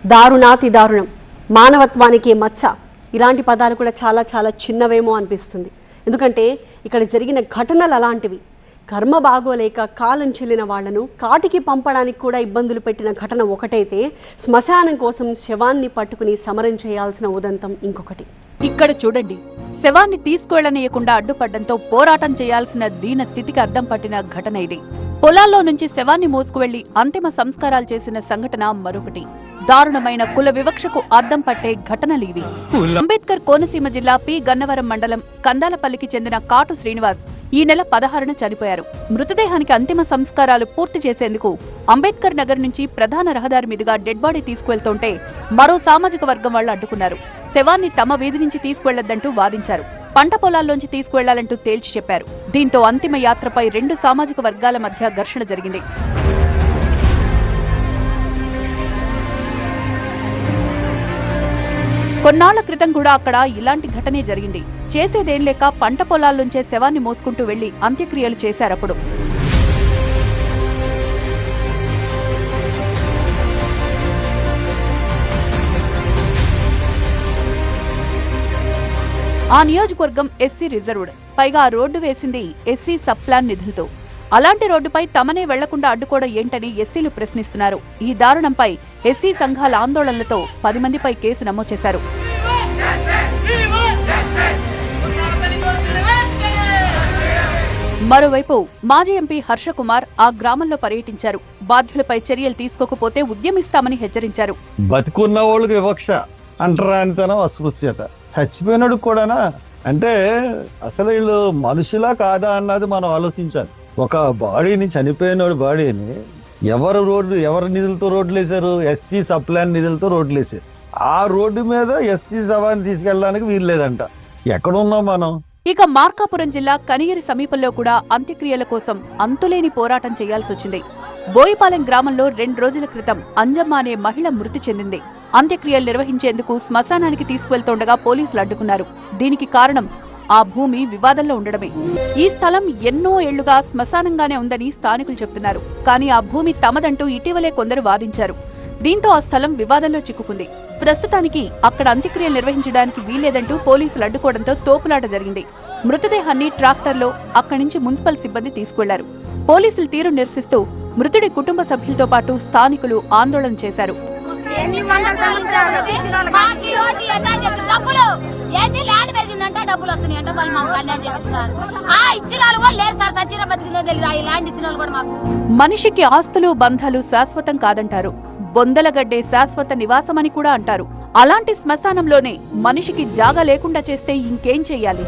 దారుణాతి దారుణం, మానవత్వానికి మచ్చ, ఇలాంటి పదాలు కూడా చాలా చాలా చిన్నవేమో అనిపిస్తుంది. ఎందుకంటే ఇక్కడ జరిగిన ఘటనలు అలాంటివి. కర్మ బాగోలేక కాలం చెల్లిన వాళ్లను కాటికి పంపడానికి కూడా ఇబ్బందులు పెట్టిన ఘటన ఒకటైతే, శ్మశానం కోసం శవాన్ని పట్టుకుని సమరం చేయాల్సిన ఉదంతం ఇంకొకటి. ఇక్కడ చూడండి, శవాన్ని తీసుకువెళ్లనీయకుండా అడ్డుపడ్డంతో పోరాటం చేయాల్సిన దీన స్థితికి అద్దం పట్టిన ఘటన ఇది. పొలాల్లో నుంచి శవాన్ని మోసుకువెళ్లి అంతిమ సంస్కారాలు చేసిన సంఘటన మరొకటి. దారుణమైన కుల వివక్షకు అద్దం పట్టే ఘటనలివి. అంబేద్కర్ కోనసీమ జిల్లా పి గన్నవరం మండలం కందాలపల్లికి చెందిన కాటు శ్రీనివాస్ ఈ నెల 16న చనిపోయారు. మృతదేహానికి అంతిమ సంస్కారాలు పూర్తి చేసేందుకు అంబేద్కర్ నగర్ నుంచి ప్రధాన రహదారి మీదుగా డెడ్ బాడీ తీసుకువెళ్తుంటే మరో సామాజిక వర్గం వాళ్లు అడ్డుకున్నారు. శవాన్ని తమ వీధి నుంచి తీసుకువెళ్లొద్దంటూ వాదించారు. పంట పొలాల్లోంచి తీసుకువెళ్లాలంటూ తేల్చి చెప్పారు. దీంతో అంతిమ యాత్రపై రెండు సామాజిక వర్గాల మధ్య ఘర్షణ జరిగింది. కొన్నాళ్ల క్రితం కూడా అక్కడ ఇలాంటి ఘటనే జరిగింది. చేసేదేం లేక పంట పొలాల్లోంచే శవాన్ని మోసుకుంటూ వెళ్లి అంత్యక్రియలు చేశారప్పుడు. ఆ నియోజకవర్గం ఎస్సీ రిజర్వ్డ్, పైగా ఆ రోడ్డు వేసింది ఎస్సీ సబ్ ప్లాన్ నిధులతో. అలాంటి రోడ్డుపై తమనే వెళ్లకుండా అడ్డుకోవడం ఏంటని ఎస్సీలు ప్రశ్నిస్తున్నారు. ఈ దారుణంపై ఎస్సీ సంఘాల ఆందోళనలతో 10 మందిపై కేసు నమోదు చేశారు. మరోవైపు మాజీ ఎంపీ హర్షకుమార్ ఆ గ్రామంలో పర్యటించారు. బాధ్యులపై చర్యలు తీసుకోకపోతే ఉద్యమిస్తామని హెచ్చరించారు. బతికున్న వాళ్ళకి వివక్ష, అంటరానితనం, అస్పృశ్యత. చచ్చిపోయినాడు కూడానా అంటే అసలు వీళ్ళు మనుషులా కాదా అన్నది మనం ఆలోచించాలి. ఒక బాడీని, చనిపోయినోడు బాడీని ఎవరి నిధులతో రోడ్లు వేశారు? ఎస్సీ సబ్ ప్లాన్ నిధులతో రోడ్లు వేశారు. ఆ రోడ్డు మీద ఎస్సీ శవాన్ని తీసుకెళ్ళడానికి వీల్లేదంట. ఎక్కడున్నాం మనం? ఇక మార్కాపురం జిల్లా కనిగిరి సమీపంలో కూడా అంత్యక్రియల కోసం అంతులేని పోరాటం చేయాల్సొచ్చింది. బోయిపాలెం గ్రామంలో 2 రోజుల క్రితం అంజమ్మ అనే మహిళ మృతి చెందింది. అంత్యక్రియలు నిర్వహించేందుకు శ్మశానానికి తీసుకువెళ్తుండగా పోలీసులు అడ్డుకున్నారు. దీనికి కారణం ఆ భూమి వివాదంలో ఉండడమే. ఈ స్థలం ఎన్నో ఏళ్లుగా శ్మశానంగానే ఉందని స్థానికులు చెబుతున్నారు. కానీ ఆ భూమి తమదంటూ ఇటీవలే కొందరు వాదించారు. దీంతో ఆ స్థలం వివాదంలో చిక్కుకుంది. ప్రస్తుతానికి అక్కడ అంత్యక్రియలు నిర్వహించడానికి వీల్లేదంటూ పోలీసులు అడ్డుకోవడంతో తోపులాట జరిగింది. మృతదేహాన్ని ట్రాక్టర్లో అక్కడి నుంచి మున్సిపల్ సిబ్బంది తీసుకెళ్లారు. పోలీసుల తీరు నిరసిస్తూ మృతుడి కుటుంబ సభ్యులతో పాటు స్థానికులు ఆందోళన చేశారు. మనిషికి ఆస్తులు, బంధాలు శాశ్వతం కాదంటారు. బొందలగడ్డే శాశ్వత నివాసమని కూడా అంటారు. అలాంటి శ్మశానంలోనే మనిషికి జాగా లేకుండా చేస్తే ఇంకేం చెయ్యాలి?